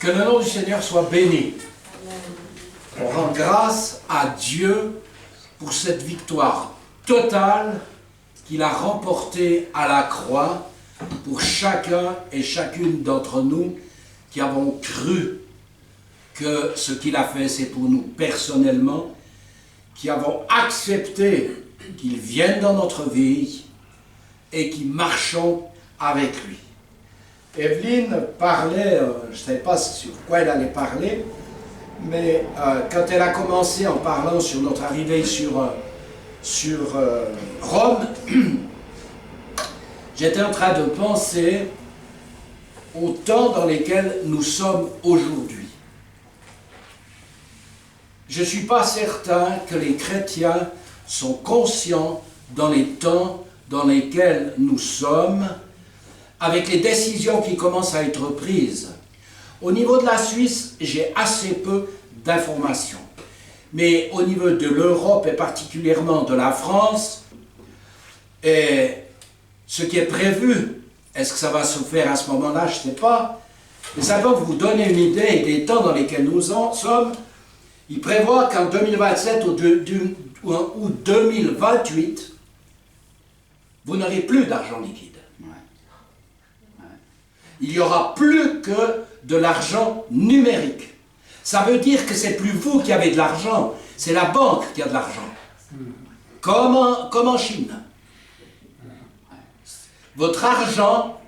Que le nom du Seigneur soit béni. On rend grâce à Dieu pour cette victoire totale qu'il a remportée à la croix pour chacun et chacune d'entre nous qui avons cru que ce qu'il a fait, c'est pour nous personnellement, qui avons accepté qu'il vienne dans notre vie et qui marchons avec lui. Evelyne parlait, je ne savais pas sur quoi elle allait parler, mais quand elle a commencé en parlant sur notre arrivée sur Rome, j'étais en train de penser au temps dans lesquels nous sommes aujourd'hui. Je ne suis pas certain que les chrétiens sont conscients dans les temps dans lesquels nous sommes, avec les décisions qui commencent à être prises. Au niveau de la Suisse, j'ai assez peu d'informations. Mais au niveau de l'Europe et particulièrement de la France, et ce qui est prévu, est-ce que ça va se faire à ce moment-là, je ne sais pas. Mais ça va vous donner une idée des temps dans lesquels nous sommes. Il prévoit qu'en 2027 ou 2028, vous n'aurez plus d'argent liquide. Il n'y aura plus que de l'argent numérique. Ça veut dire que c'est plus vous qui avez de l'argent, c'est la banque qui a de l'argent. Comme en Chine. Votre argent,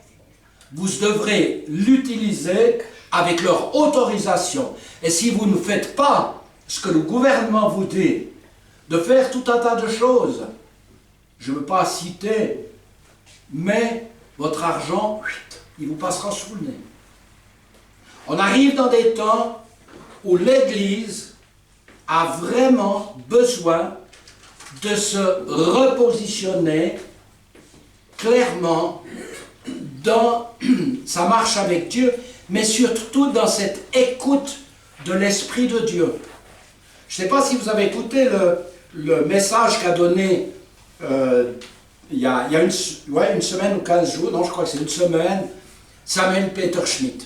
vous devrez l'utiliser avec leur autorisation. Et si vous ne faites pas ce que le gouvernement vous dit, de faire tout un tas de choses, je ne veux pas citer, mais votre argent, il vous passera sous le nez. On arrive dans des temps où l'Église a vraiment besoin de se repositionner clairement dans sa marche avec Dieu, mais surtout dans cette écoute de l'Esprit de Dieu. Je ne sais pas si vous avez écouté le message qu'a donné il y a une semaine ou 15 jours, non je crois que c'est une semaine, Samuel Peter Schmidt.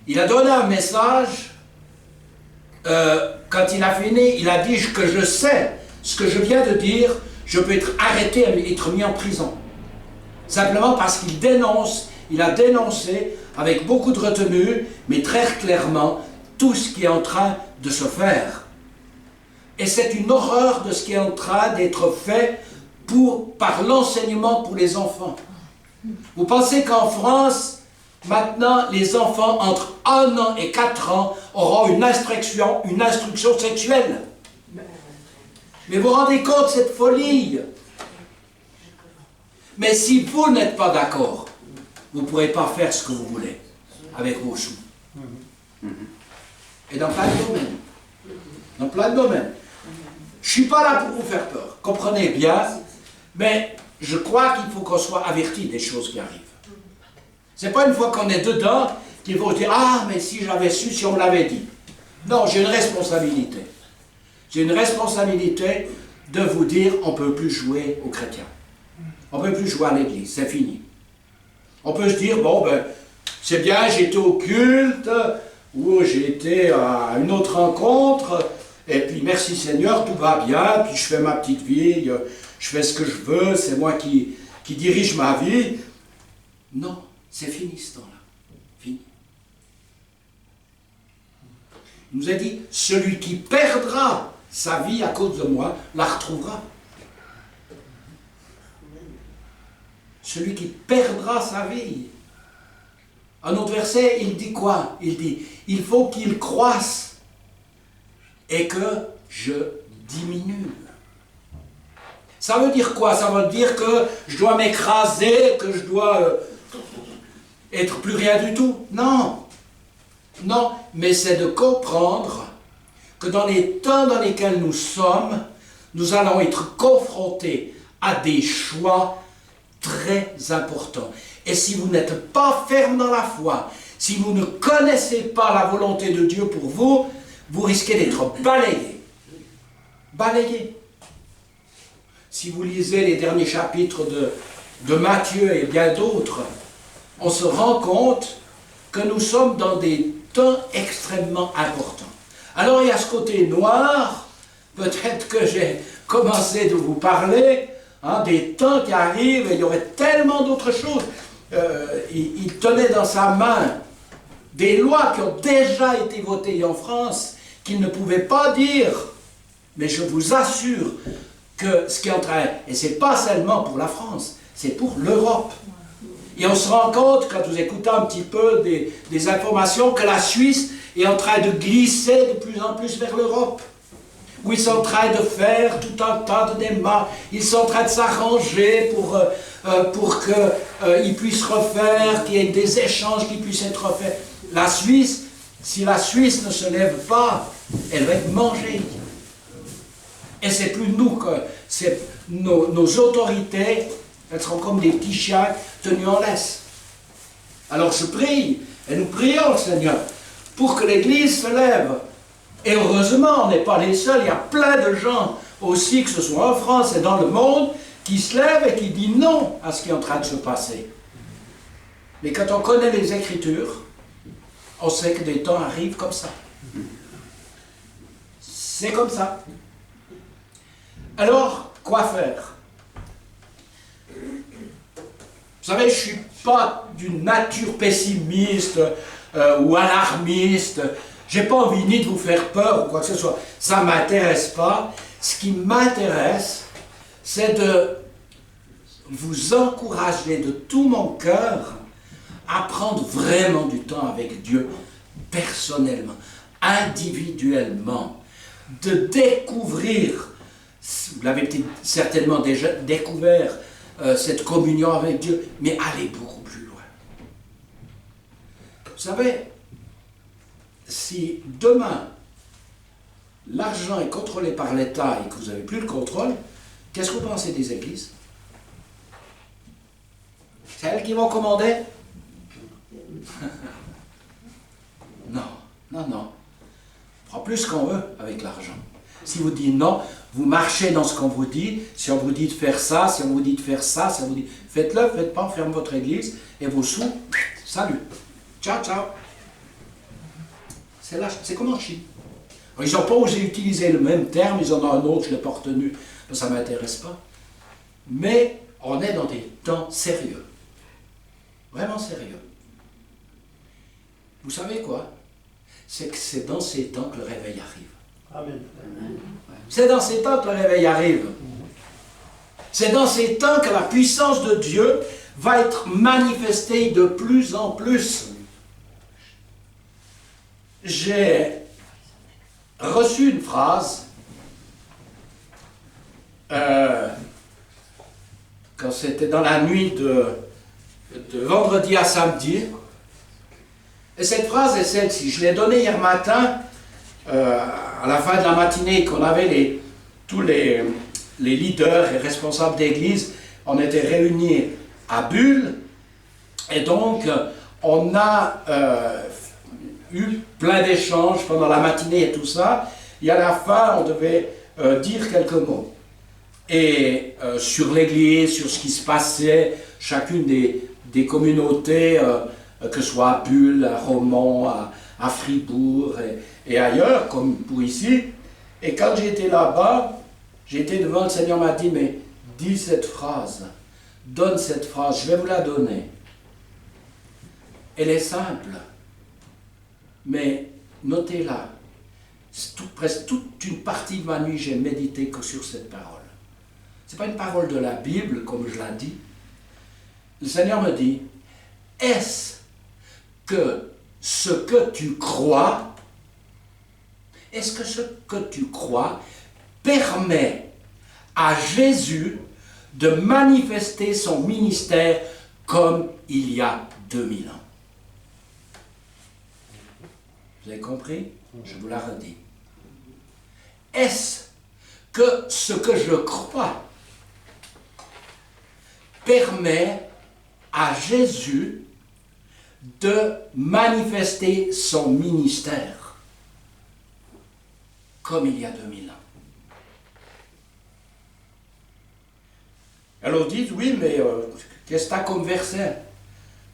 Il a donné un message, quand il a fini, il a dit que je sais ce que je viens de dire, je peux être arrêté et être mis en prison. Simplement parce qu'il dénonce, il a dénoncé avec beaucoup de retenue, mais très clairement, tout ce qui est en train de se faire. Et c'est une horreur de ce qui est en train d'être fait par l'enseignement pour les enfants. Vous pensez qu'en France, maintenant, les enfants entre 1 an et 4 ans auront une instruction sexuelle? Mais vous vous rendez compte de cette folie? Mais si vous n'êtes pas d'accord, vous ne pourrez pas faire ce que vous voulez avec vos sous. Et dans plein de domaines. Dans plein de domaines. Je ne suis pas là pour vous faire peur, comprenez bien, mais je crois qu'il faut qu'on soit averti des choses qui arrivent. Ce n'est pas une fois qu'on est dedans qu'il faut dire « Ah, mais si j'avais su, si on me l'avait dit ». Non, j'ai une responsabilité. J'ai une responsabilité de vous dire on ne peut plus jouer aux chrétiens. On ne peut plus jouer à l'église, c'est fini. On peut se dire, bon, ben, c'est bien, j'étais au culte, ou j'ai été à une autre rencontre, et puis merci Seigneur, tout va bien, puis je fais ma petite vie, je fais ce que je veux, c'est moi qui dirige ma vie. Non, c'est fini ce temps-là. Fini. Il nous a dit, celui qui perdra sa vie à cause de moi, la retrouvera. Celui qui perdra sa vie. Un autre verset, il dit quoi? Il dit, il faut qu'il croisse et que je diminue. Ça veut dire quoi? Ça veut dire que je dois m'écraser, que je dois être plus rien du tout? Non. Non, mais c'est de comprendre que dans les temps dans lesquels nous sommes, nous allons être confrontés à des choix très importants. Et si vous n'êtes pas ferme dans la foi, si vous ne connaissez pas la volonté de Dieu pour vous, vous risquez d'être balayé. Balayé. Si vous lisez les derniers chapitres de Matthieu et bien d'autres, on se rend compte que nous sommes dans des temps extrêmement importants. Alors il y a ce côté noir, peut-être que j'ai commencé de vous parler, des temps qui arrivent, et il y aurait tellement d'autres choses. Il tenait dans sa main des lois qui ont déjà été votées en France, qu'il ne pouvait pas dire, mais je vous assure que ce qui est en train, et ce n'est pas seulement pour la France, c'est pour l'Europe. Et on se rend compte, quand vous écoutez un petit peu des informations, que la Suisse est en train de glisser de plus en plus vers l'Europe. Où ils sont en train de faire tout un tas de démarches, ils sont en train de s'arranger pour qu'ils puissent refaire, qu'il y ait des échanges qui puissent être refaits. La Suisse, si la Suisse ne se lève pas, elle va être mangée. Et c'est plus nous que c'est nos autorités, elles seront comme des petits chiens tenus en laisse. Alors je prie, et nous prions le Seigneur, pour que l'Église se lève. Et heureusement, on n'est pas les seuls, il y a plein de gens aussi, que ce soit en France et dans le monde, qui se lèvent et qui disent non à ce qui est en train de se passer. Mais quand on connaît les Écritures, on sait que des temps arrivent comme ça. C'est comme ça. Alors, quoi faire? Vous savez, je ne suis pas d'une nature pessimiste ou alarmiste. Je n'ai pas envie ni de vous faire peur ou quoi que ce soit. Ça ne m'intéresse pas. Ce qui m'intéresse, c'est de vous encourager de tout mon cœur à prendre vraiment du temps avec Dieu, personnellement, individuellement, de découvrir, vous l'avez certainement déjà découvert, cette communion avec Dieu, mais aller beaucoup plus loin. Vous savez, si demain, l'argent est contrôlé par l'État et que vous n'avez plus le contrôle, qu'est-ce que vous pensez des églises? C'est elles qui vont commander? Non, non, non. On prend plus qu'on veut avec l'argent. Si vous dites non, vous marchez dans ce qu'on vous dit. Si on vous dit de faire ça, si on vous dit de faire ça, si on vous dit faites-le, faites pas, fermez votre église et vos sous, salut. Ciao, ciao. C'est comme en Chine. Alors, ils n'ont pas osé utiliser le même terme, ils en ont un autre, je ne l'ai pas retenu, ça ne m'intéresse pas. Mais on est dans des temps sérieux. Vraiment sérieux. Vous savez quoi? C'est que c'est dans ces temps que le réveil arrive. Amen. C'est dans ces temps que le réveil arrive. C'est dans ces temps que la puissance de Dieu va être manifestée de plus en plus. J'ai reçu une phrase quand c'était dans la nuit de vendredi à samedi. Et cette phrase est celle-ci. Je l'ai donnée hier matin, à la fin de la matinée, qu'on avait tous les leaders et responsables d'église. On était réunis à Bulle. Et donc, on a eu plein d'échanges pendant la matinée et tout ça. Et à la fin, on devait dire quelques mots. Et sur l'église, sur ce qui se passait, chacune des communautés, que ce soit à Bulle, à Romont, à Fribourg et ailleurs, comme pour ici. Et quand j'étais là-bas, j'étais devant le Seigneur, m'a dit, mais dis cette phrase, donne cette phrase, je vais vous la donner. Elle est simple, mais notez-la. Presque toute une partie de ma nuit, j'ai médité que sur cette parole. Ce n'est pas une parole de la Bible, comme je l'ai dit. Le Seigneur me dit, est-ce que ce que tu crois, permet à Jésus de manifester son ministère comme il y a 2000 ans? Vous avez compris? Je vous la redis. Est-ce que ce que je crois permet à Jésus de manifester son ministère comme il y a 2000 ans? Alors dites, oui, mais qu'est-ce que tu as comme verset?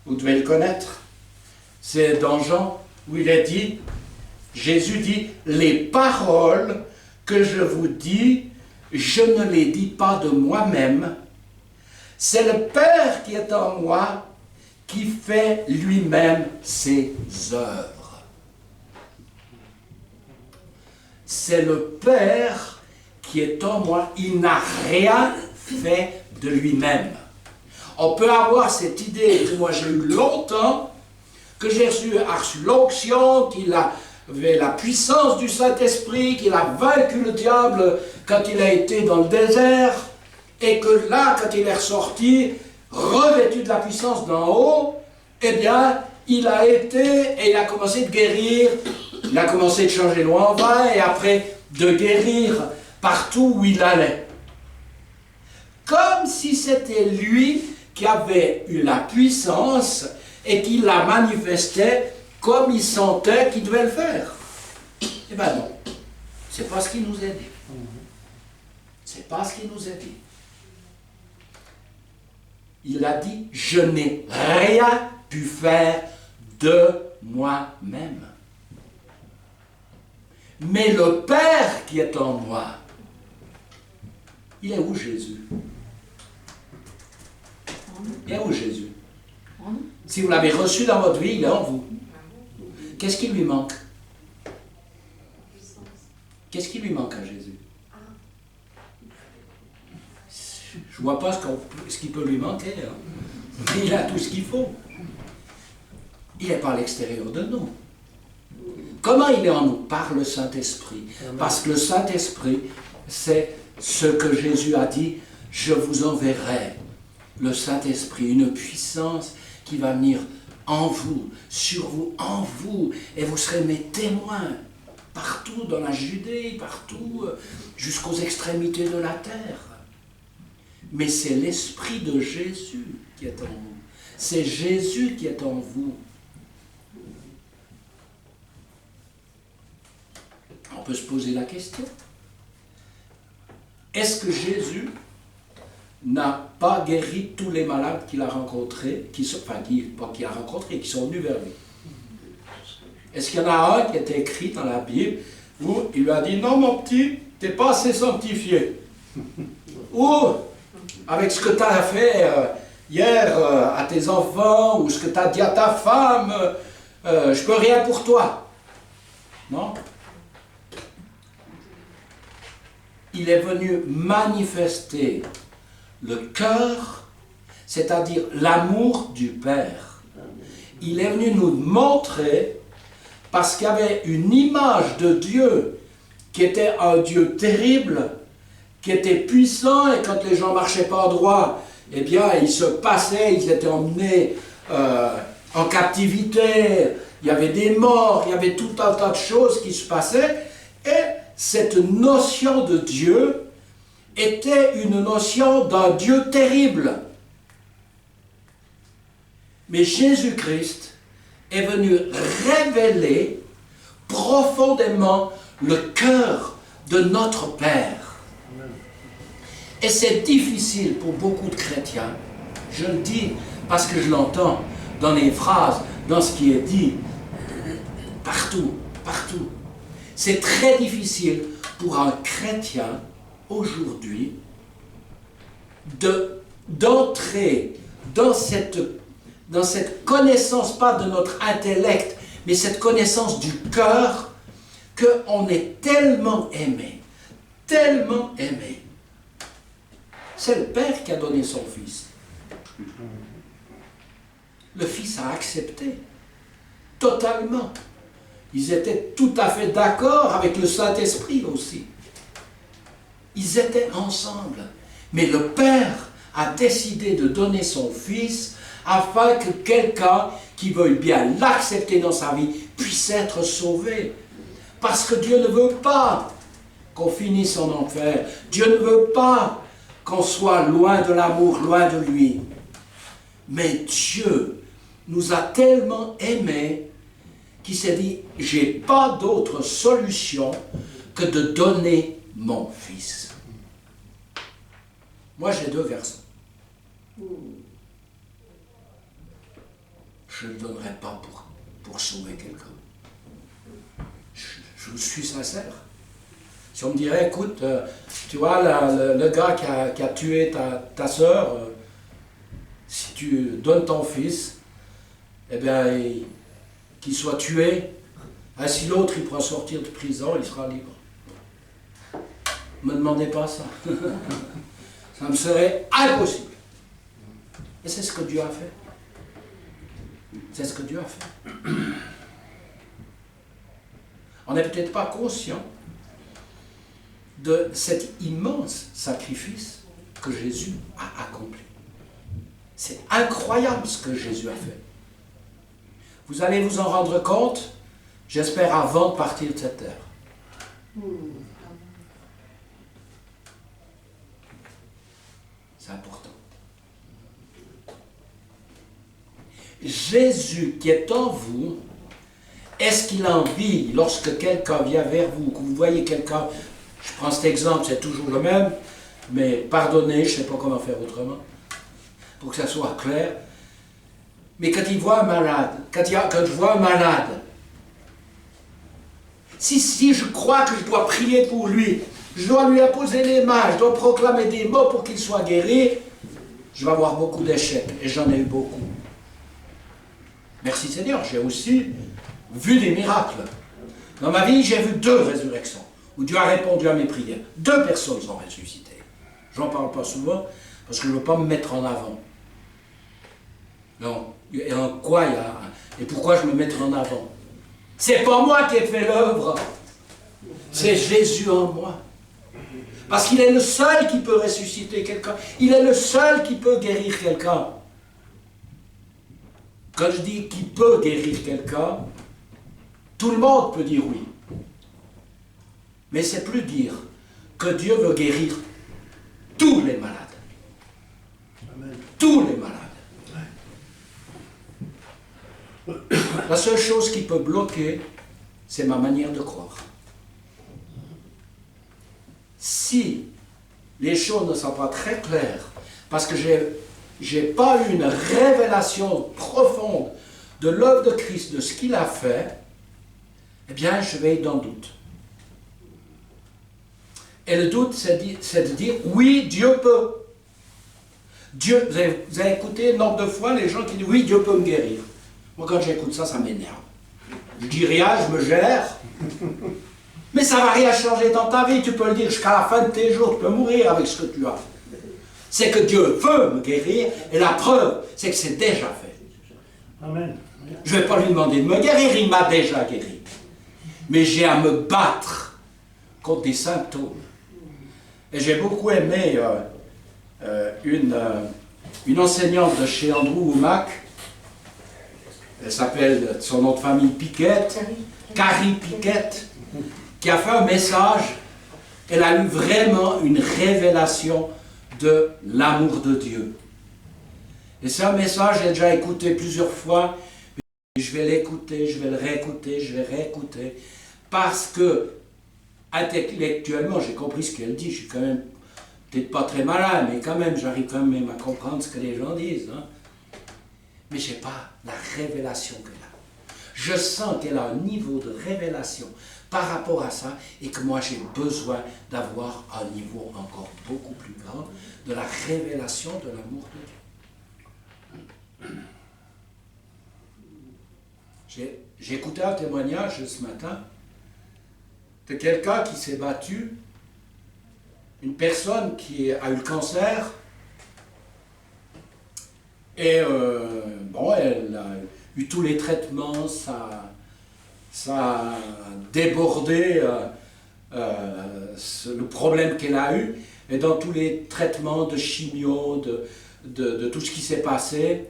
Vous devez le connaître. C'est dans Jean où il est dit, Jésus dit, les paroles que je vous dis, je ne les dis pas de moi-même, c'est le Père qui est en moi qui fait lui-même ses œuvres. C'est le Père qui est en moi, il n'a rien fait de lui-même. On peut avoir cette idée que moi j'ai eu longtemps, que j'ai reçu l'onction, qu'il avait la puissance du Saint-Esprit, qu'il a vaincu le diable quand il a été dans le désert, et que là, quand il est ressorti, revêtu de la puissance d'en haut, eh bien, il a été, et il a commencé de guérir, il a commencé de changer l'eau en vin, et après de guérir partout où il allait. Comme si c'était lui qui avait eu la puissance et qui la manifestait comme il sentait qu'il devait le faire. Eh bien non, c'est pas ce qu'il nous a dit. C'est pas ce qu'il nous a dit. Il a dit, je n'ai rien pu faire de moi-même. Mais le Père qui est en moi, il est où Jésus? Il est où Jésus? Si vous l'avez reçu dans votre vie, il est en vous. Qu'est-ce qui lui manque? Qu'est-ce qui lui manque à Jésus? Je ne vois pas ce qui peut lui manquer. Hein. Il a tout ce qu'il faut. Il n'est pas à l'extérieur de nous. Comment il est en nous? Par le Saint-Esprit. Parce que le Saint-Esprit, c'est ce que Jésus a dit, je vous enverrai le Saint-Esprit, une puissance qui va venir en vous, sur vous, en vous, et vous serez mes témoins, partout dans la Judée, partout, jusqu'aux extrémités de la terre. Mais c'est l'Esprit de Jésus qui est en vous. C'est Jésus qui est en vous. On peut se poser la question. Est-ce que Jésus n'a pas guéri tous les malades qu'il a rencontrés, qui sont venus vers lui? Est-ce qu'il y en a un qui est écrit dans la Bible où il lui a dit, non mon petit, tu n'es pas assez sanctifié. Ou, avec ce que tu as fait hier à tes enfants, ou ce que tu as dit à ta femme, je peux rien pour toi. Non? Il est venu manifester le cœur, c'est-à-dire l'amour du Père. Il est venu nous montrer, parce qu'il y avait une image de Dieu qui était un Dieu terrible, qui était puissant, et quand les gens ne marchaient pas droit, eh bien, ils se passaient, ils étaient emmenés en captivité, il y avait des morts, il y avait tout un tas de choses qui se passaient, et cette notion de Dieu était une notion d'un Dieu terrible. Mais Jésus-Christ est venu révéler profondément le cœur de notre Père. Et c'est difficile pour beaucoup de chrétiens. Je le dis parce que je l'entends dans les phrases, dans ce qui est dit, partout, partout. C'est très difficile pour un chrétien aujourd'hui d'entrer dans cette connaissance, pas de notre intellect, mais cette connaissance du cœur, qu'on est tellement aimé, tellement aimé. C'est le Père qui a donné son Fils. Le Fils a accepté, totalement. Ils étaient tout à fait d'accord avec le Saint-Esprit aussi. Ils étaient ensemble. Mais le Père a décidé de donner son Fils afin que quelqu'un qui veuille bien l'accepter dans sa vie puisse être sauvé. Parce que Dieu ne veut pas qu'on finisse en enfer. Dieu ne veut pas qu'on soit loin de l'amour, loin de lui. Mais Dieu nous a tellement aimés qu'il s'est dit, j'ai pas d'autre solution que de donner mon Fils. Moi, j'ai 2 versets. Je ne le donnerai pas pour pour sauver quelqu'un. Je suis sincère. Si on me dirait, écoute, tu vois, le gars qui a tué ta soeur, si tu donnes ton fils, eh bien, qu'il soit tué, si l'autre il pourra sortir de prison, il sera libre. Ne me demandez pas ça. Ça me serait impossible. Et c'est ce que Dieu a fait. C'est ce que Dieu a fait. On n'est peut-être pas conscient de cet immense sacrifice que Jésus a accompli. C'est incroyable ce que Jésus a fait. Vous allez vous en rendre compte, j'espère, avant de partir de cette terre. C'est important. Jésus qui est en vous, est-ce qu'il a envie, lorsque quelqu'un vient vers vous, que vous voyez quelqu'un, je prends cet exemple, c'est toujours le même, mais pardonnez, je ne sais pas comment faire autrement, pour que ça soit clair, mais quand il voit un malade, quand je vois un malade, si je crois que je dois prier pour lui, je dois lui imposer les mains, je dois proclamer des mots pour qu'il soit guéri, je vais avoir beaucoup d'échecs, et j'en ai eu beaucoup. Merci Seigneur, j'ai aussi vu des miracles. Dans ma vie, j'ai vu 2 résurrections, où Dieu a répondu à mes prières. 2 personnes sont ressuscitées. J'en parle pas souvent, parce que je ne veux pas me mettre en avant. Non. Et en quoi il y a... Et pourquoi je me mettrai en avant? C'est pas moi qui ai fait l'œuvre. C'est Jésus en moi. Parce qu'il est le seul qui peut ressusciter quelqu'un. Il est le seul qui peut guérir quelqu'un. Quand je dis qu'il peut guérir quelqu'un, tout le monde peut dire oui. Mais c'est plus dire que Dieu veut guérir tous les malades. Amen. Tous les malades. La seule chose qui peut bloquer, c'est ma manière de croire. Si les choses ne sont pas très claires, parce que j'ai pas eu une révélation profonde de l'œuvre de Christ, de ce qu'il a fait, eh bien, je vais être dans le doute. Et le doute, c'est de dire, oui, Dieu peut. Dieu, vous avez écouté le nombre de fois les gens qui disent, oui, Dieu peut me guérir. Moi, quand j'écoute ça, ça m'énerve. Je dis rien, je me gère. Mais ça ne va rien changer dans ta vie, tu peux le dire jusqu'à la fin de tes jours, tu peux mourir avec ce que tu as. C'est que Dieu veut me guérir, et la preuve, c'est que c'est déjà fait. Amen. Je ne vais pas lui demander de me guérir, il m'a déjà guéri. Mais j'ai à me battre contre des symptômes. Et j'ai beaucoup aimé une enseignante de chez Andrew Wommack. Elle s'appelle, son nom de famille, Pickett, Carrie Pickett, qui a fait un message. Elle a eu vraiment une révélation de l'amour de Dieu. Et c'est un message, j'ai déjà écouté plusieurs fois, je vais l'écouter, je vais le réécouter, je vais réécouter, parce que, intellectuellement, j'ai compris ce qu'elle dit, je suis quand même, peut-être pas très malin, mais quand même, j'arrive quand même à comprendre ce que les gens disent. Hein. Mais je n'ai pas la révélation qu'elle a. Je sens qu'elle a un niveau de révélation par rapport à ça, et que moi j'ai besoin d'avoir un niveau encore beaucoup plus grand de la révélation de l'amour de Dieu. J'ai écouté un témoignage ce matin de quelqu'un qui s'est battu, une personne qui a eu le cancer, et bon, elle a eu tous les traitements, ça a débordé le problème qu'elle a eu, et dans tous les traitements de chimio, de tout ce qui s'est passé,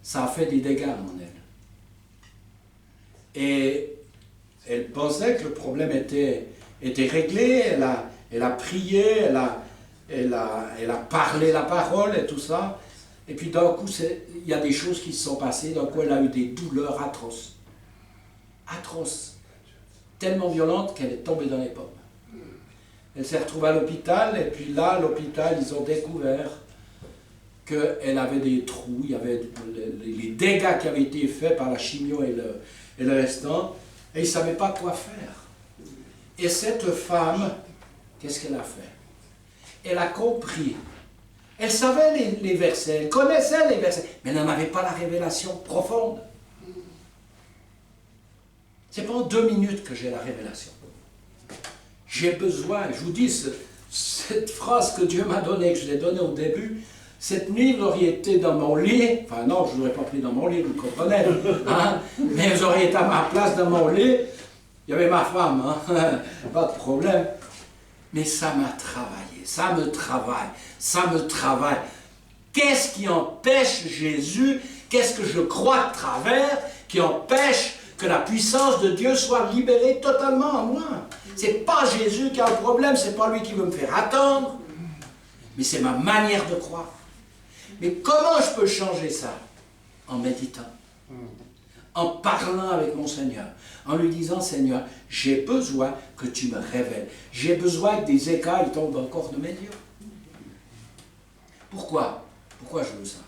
ça a fait des dégâts en elle. Et elle pensait que le problème était réglé, elle a prié, elle a parlé la parole et tout ça, et puis d'un coup, il y a des choses qui se sont passées, d'un coup elle a eu des douleurs atroces. Atroces, tellement violentes qu'elle est tombée dans les pommes. Elle s'est retrouvée à l'hôpital, et puis là, à l'hôpital, ils ont découvert qu'elle avait des trous, il y avait les dégâts qui avaient été faits par la chimio et le restant, et il ne savait pas quoi faire. Et cette femme, qu'est-ce qu'elle a fait? Elle a compris. Elle savait les versets, elle connaissait les versets, mais elle n'en avait pas la révélation profonde. C'est pas en 2 minutes que j'ai la révélation. J'ai besoin, je vous dis, cette phrase que Dieu m'a donnée, que je l'ai donnée au début, cette nuit, vous auriez été dans mon lit, enfin non, je ne l'aurais pas pris dans mon lit, vous le comprenez, hein, mais vous auriez été à ma place dans mon lit, il y avait ma femme, hein, pas de problème. Mais ça m'a travaillé, ça me travaille, ça me travaille. Qu'est-ce qui empêche Jésus, qu'est-ce que je crois de travers, qui empêche que la puissance de Dieu soit libérée totalement en moi? C'est pas Jésus qui a un problème, c'est pas lui qui veut me faire attendre, mais c'est ma manière de croire. Mais comment je peux changer ça? En méditant, en parlant avec mon Seigneur, en lui disant, Seigneur, j'ai besoin que tu me révèles. J'ai besoin que des écailles tombent encore de mes yeux. Pourquoi? Pourquoi je veux ça?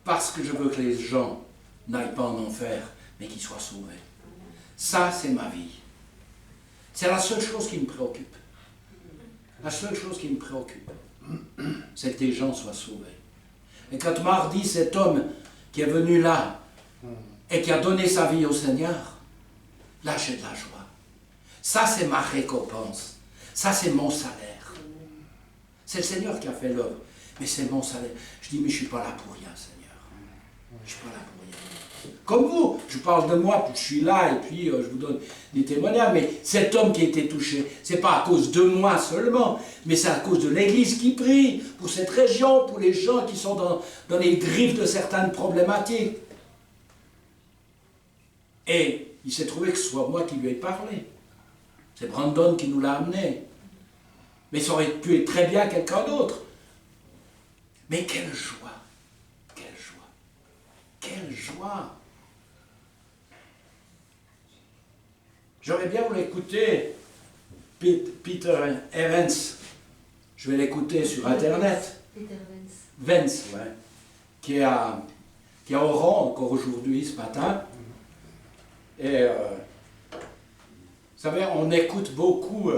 Parce que je veux que les gens n'aillent pas en enfer, mais qu'ils soient sauvés. Ça, c'est ma vie. C'est la seule chose qui me préoccupe. La seule chose qui me préoccupe, c'est que des gens soient sauvés. Et quand mardi, cet homme qui est venu là, et qui a donné sa vie au Seigneur, là j'ai de la joie. Ça c'est ma récompense. Ça c'est mon salaire. C'est le Seigneur qui a fait l'œuvre, mais c'est mon salaire. Je dis, mais je ne suis pas là pour rien, Seigneur. Je ne suis pas là pour rien. Comme vous, je parle de moi, puis je suis là, et puis je vous donne des témoignages, mais cet homme qui a été touché, ce n'est pas à cause de moi seulement, mais c'est à cause de l'Église qui prie, pour cette région, pour les gens qui sont dans les griffes de certaines problématiques. Et il s'est trouvé que ce soit moi qui lui ai parlé. C'est Brandon qui nous l'a amené. Mais ça aurait pu être très bien quelqu'un d'autre. Mais quelle joie! Quelle joie! Quelle joie! J'aurais bien voulu écouter Peter Evans. Je vais l'écouter sur Internet. Peter Vance, ouais. Qui est à Oran encore aujourd'hui, ce matin. Et vous savez, on écoute beaucoup,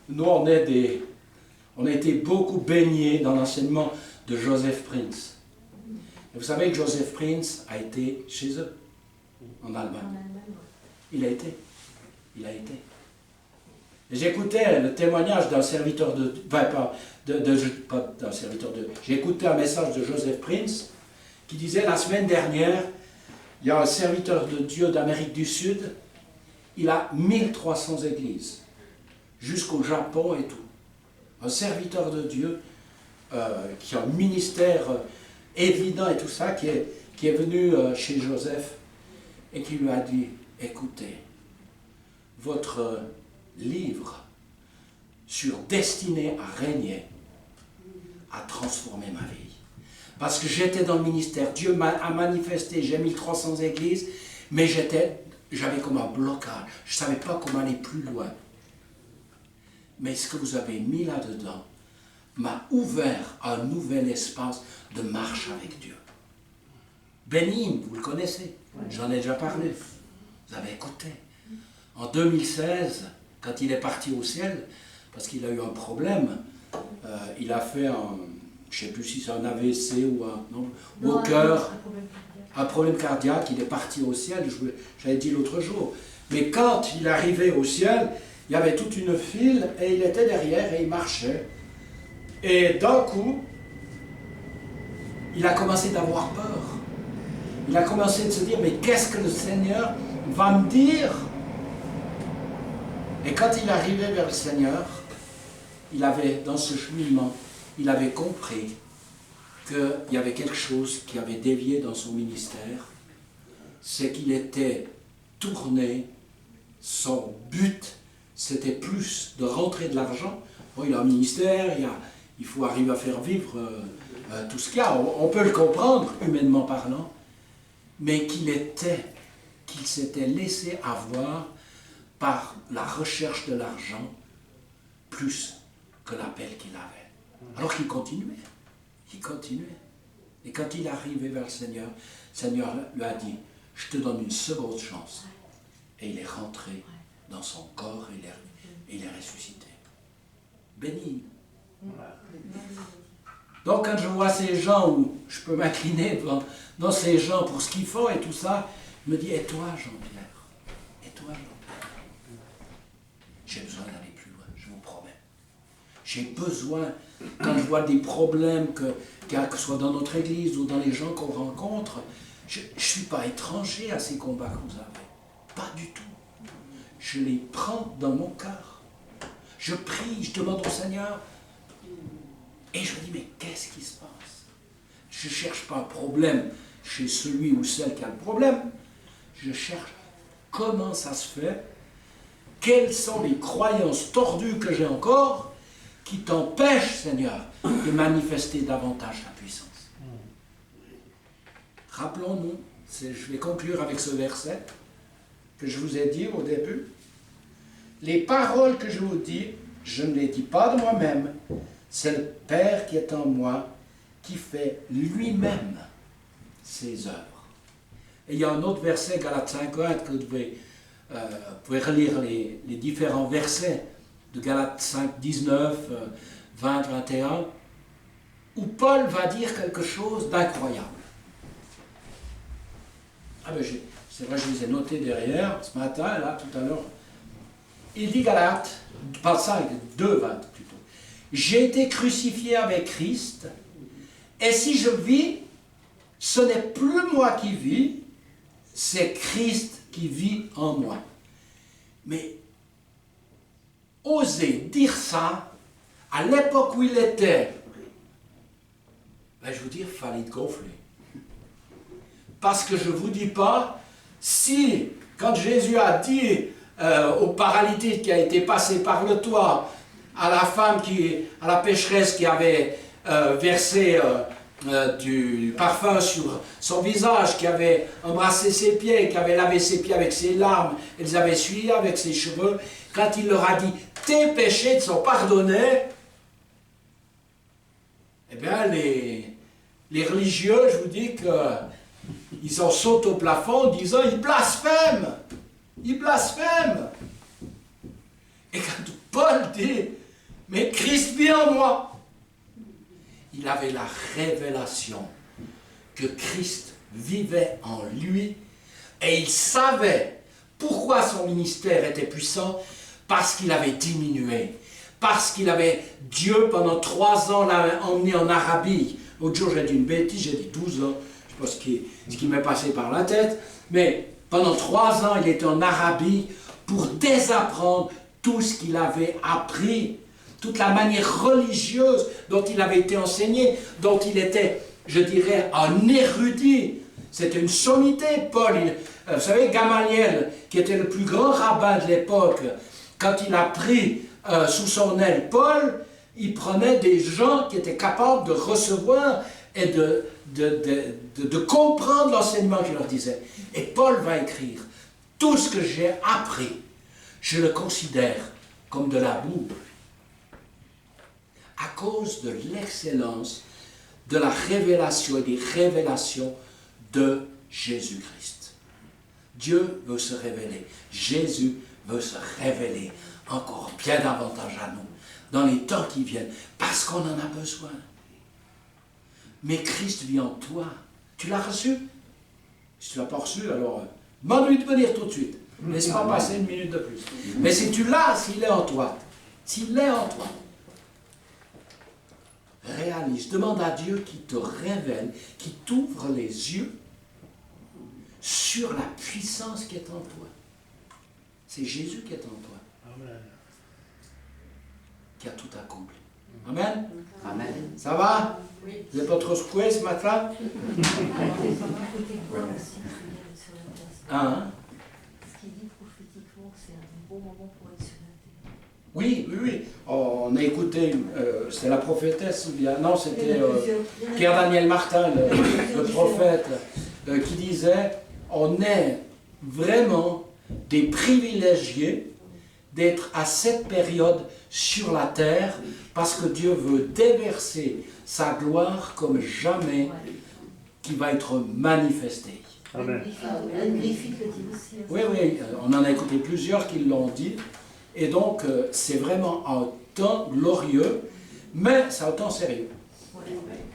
nous on a été beaucoup baignés dans l'enseignement de Joseph Prince. Et vous savez que Joseph Prince a été chez eux, en Allemagne. Il a été. Et j'écoutais le témoignage d'un serviteur de... Enfin, pas d'un serviteur de... J'ai écouté un message de Joseph Prince qui disait la semaine dernière, il y a un serviteur de Dieu d'Amérique du Sud, il a 1300 églises, jusqu'au Japon et tout. Un serviteur de Dieu qui a un ministère évident et tout ça, qui est venu chez Joseph et qui lui a dit, écoutez, votre livre sur Destiné à régner a transformé ma vie. Parce que j'étais dans le ministère, Dieu a manifesté, j'ai 1300 églises, mais j'avais comme un blocage, je ne savais pas comment aller plus loin. Mais ce que vous avez mis là-dedans m'a ouvert un nouvel espace de marche avec Dieu. Bénim, vous le connaissez, j'en ai déjà parlé, vous avez écouté. En 2016, quand il est parti au ciel, parce qu'il a eu un problème, il a fait je ne sais plus si c'est un AVC ou au cœur, un problème cardiaque, il est parti au ciel, j'avais dit l'autre jour. Mais quand il arrivait au ciel, il y avait toute une file et il était derrière et il marchait. Et d'un coup, il a commencé d'avoir peur. Il a commencé de se dire, mais qu'est-ce que le Seigneur va me dire? Et quand il arrivait vers le Seigneur, il avait, dans ce cheminement, il avait compris qu'il y avait quelque chose qui avait dévié dans son ministère, c'est qu'il était tourné, son but, c'était plus de rentrer de l'argent. Bon, il a un ministère, il faut arriver à faire vivre tout ce qu'il y a, on peut le comprendre, humainement parlant, mais qu'il s'était laissé avoir par la recherche de l'argent plus que l'appel qu'il avait. Alors qu'il continuait. Et quand il arrivait vers le Seigneur lui a dit, je te donne une seconde chance. Et il est rentré dans son corps et il est ressuscité. Béni. Donc quand je vois ces gens où je peux m'incliner dans ces gens pour ce qu'ils font et tout ça, je me dis, et toi Jean-Pierre? Et toi Jean-Pierre? J'ai besoin d'aller plus loin, je vous promets. J'ai besoin, quand je vois des problèmes, que ce soit dans notre église ou dans les gens qu'on rencontre, je ne suis pas étranger à ces combats que vous avez. Pas du tout. Je les prends dans mon cœur. Je prie, je demande au Seigneur. Et je me dis, mais qu'est-ce qui se passe? Je ne cherche pas un problème chez celui ou celle qui a le problème. Je cherche comment ça se fait, quelles sont les croyances tordues que j'ai encore qui t'empêchent, Seigneur, de manifester davantage ta puissance. Rappelons-nous, je vais conclure avec ce verset que je vous ai dit au début. Les paroles que je vous dis, je ne les dis pas de moi-même, c'est le Père qui est en moi, qui fait lui-même ses œuvres. Et il y a un autre verset, Galates 5:1, que vous pouvez relire les différents versets de Galates 5, 19, 20, 21, où Paul va dire quelque chose d'incroyable. Ah ben c'est vrai, je les ai notés derrière, ce matin, là, tout à l'heure. Il dit Galates, pas 5, 2, 20 plutôt. J'ai été crucifié avec Christ, et si je vis, ce n'est plus moi qui vis, c'est Christ qui vit en moi. Mais oser dire ça, à l'époque où il était, ben je vous dis, il fallait être gonflé. Parce que je ne vous dis pas, si, quand Jésus a dit au paralytique qui a été passé par le toit, à la femme, à la pécheresse qui avait versé du parfum sur son visage, qui avait embrassé ses pieds, qui avait lavé ses pieds avec ses larmes, et les avait essuyés avec ses cheveux, quand il leur a dit « tes péchés te sont pardonnés », eh bien les religieux, je vous dis qu'ils en sautent au plafond en disant « il blasphème ! Il blasphème !» Et quand Paul dit « mais Christ vit en moi », il avait la révélation que Christ vivait en lui et il savait pourquoi son ministère était puissant, parce qu'il avait diminué, parce qu'il avait, Dieu pendant 3 ans l'avait emmené en Arabie. L'autre jour j'ai dit une bêtise, j'ai dit 12 ans, je ne sais pas ce qui m'est passé par la tête, mais pendant 3 ans il était en Arabie pour désapprendre tout ce qu'il avait appris, toute la manière religieuse dont il avait été enseigné, dont il était, je dirais, un érudit. C'était une sommité, Paul. Vous savez, Gamaliel, qui était le plus grand rabbin de l'époque, quand il a pris sous son aile Paul, il prenait des gens qui étaient capables de recevoir et de comprendre l'enseignement qu'il leur disait. Et Paul va écrire, tout ce que j'ai appris, je le considère comme de la boue, à cause de l'excellence de la révélation et des révélations de Jésus-Christ. Dieu veut se révéler. Jésus veut se révéler encore bien davantage à nous dans les temps qui viennent, parce qu'on en a besoin. Mais Christ vit en toi. Tu l'as reçu? Si tu ne l'as pas reçu, alors demande-lui de venir tout de suite. Laisse pas passer 1 minute de plus. Mais si tu l'as, s'il est en toi, réalise, demande à Dieu qui te révèle, qui t'ouvre les yeux sur la puissance qui est en toi. C'est Jésus qui est en toi. Amen. Qui a tout accompli. Amen. Amen. Ça va? Oui. Vous n'êtes pas trop secoué ce matin? Hein? Ce qu'il dit prophétiquement, c'est un bon moment pour être sur la terre. Oui. Oh, on a écouté, c'est la prophétesse, ou bien, non, c'était Pierre-Daniel Martin, le prophète, qui disait, on est vraiment des privilégiés d'être à cette période sur la terre, parce que Dieu veut déverser sa gloire comme jamais, qui va être manifestée. Amen. Anne Griffith le dit aussi. Oui, oui, on en a écouté plusieurs qui l'ont dit. Et donc, c'est vraiment un temps glorieux, mais c'est un temps sérieux.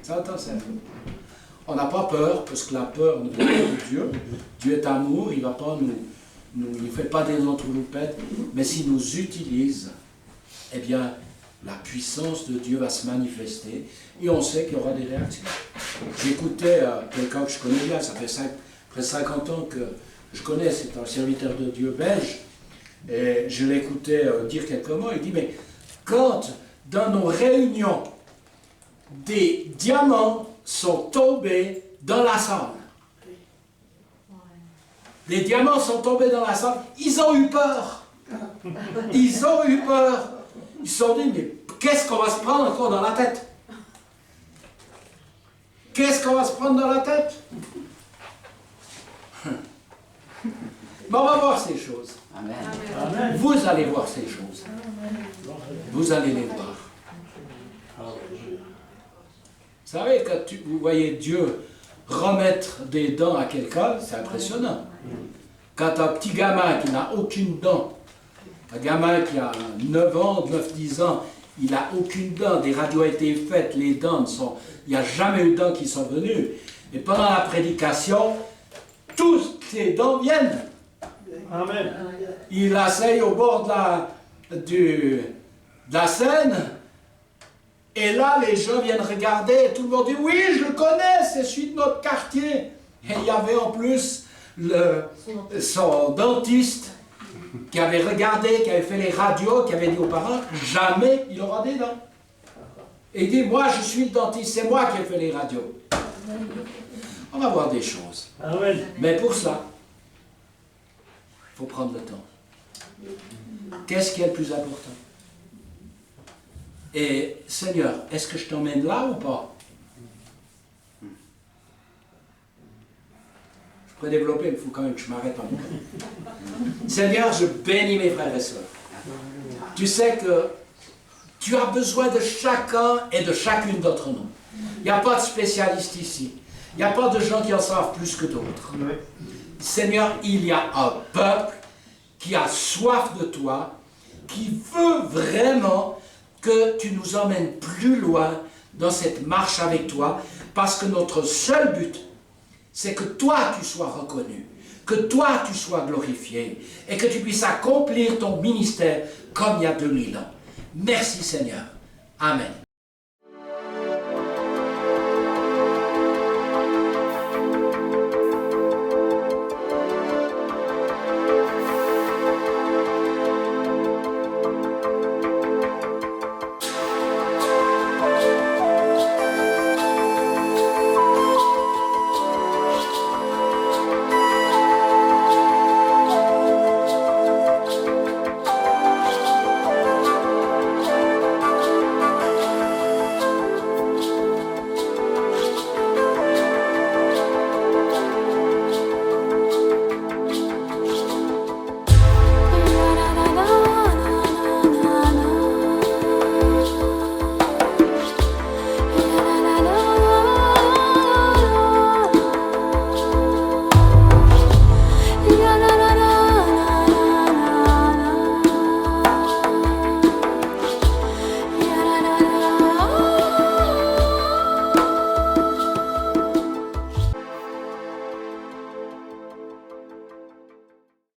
C'est un temps sérieux. On n'a pas peur, parce que la peur ne vient pas de Dieu. Dieu est amour, il ne fait pas des entourloupettes, mais s'il nous utilise, eh bien, la puissance de Dieu va se manifester, et on sait qu'il y aura des réactions. J'écoutais quelqu'un que je connais bien, ça fait près de 50 ans que je connais, c'est un serviteur de Dieu belge, et je l'écoutais dire quelques mots, il dit, mais quand dans nos réunions, des diamants sont tombés dans la salle. Les diamants sont tombés dans la salle. Ils ont eu peur. Ils ont eu peur. Ils se sont dit, mais qu'est-ce qu'on va se prendre encore dans la tête? Qu'est-ce qu'on va se prendre dans la tête? Mais on va voir ces choses. Amen. Amen. Vous allez voir ces choses. Vous allez les voir. Vous savez, quand vous voyez Dieu remettre des dents à quelqu'un, c'est impressionnant. Quand un petit gamin qui n'a aucune dent, un gamin qui a 9 ans, 9-10 ans, il n'a aucune dent, des radios ont été faites, les dents il n'y a jamais eu de dents qui sont venues. Et pendant la prédication, tous ces dents viennent. Amen. Il asseye au bord de la scène. Et là, les gens viennent regarder et tout le monde dit « Oui, je le connais, c'est celui de notre quartier. » Et il y avait en plus son dentiste qui avait regardé, qui avait fait les radios, qui avait dit aux parents « Jamais il aura des dents. » Et il dit « Moi, je suis le dentiste, c'est moi qui ai fait les radios. » On va voir des choses. Amen. Mais pour ça, il faut prendre le temps. Qu'est-ce qui est le plus important? Et Seigneur, est-ce que je t'emmène là ou pas? Je pourrais développer, mais il faut quand même que je m'arrête un peu. Seigneur, je bénis mes frères et sœurs. Tu sais que tu as besoin de chacun et de chacune d'entre nous. Il n'y a pas de spécialiste ici. Il n'y a pas de gens qui en savent plus que d'autres. Seigneur, il y a un peuple qui a soif de toi, qui veut vraiment que tu nous emmènes plus loin dans cette marche avec toi, parce que notre seul but, c'est que toi tu sois reconnu, que toi tu sois glorifié, et que tu puisses accomplir ton ministère comme il y a 2000 ans. Merci Seigneur. Amen.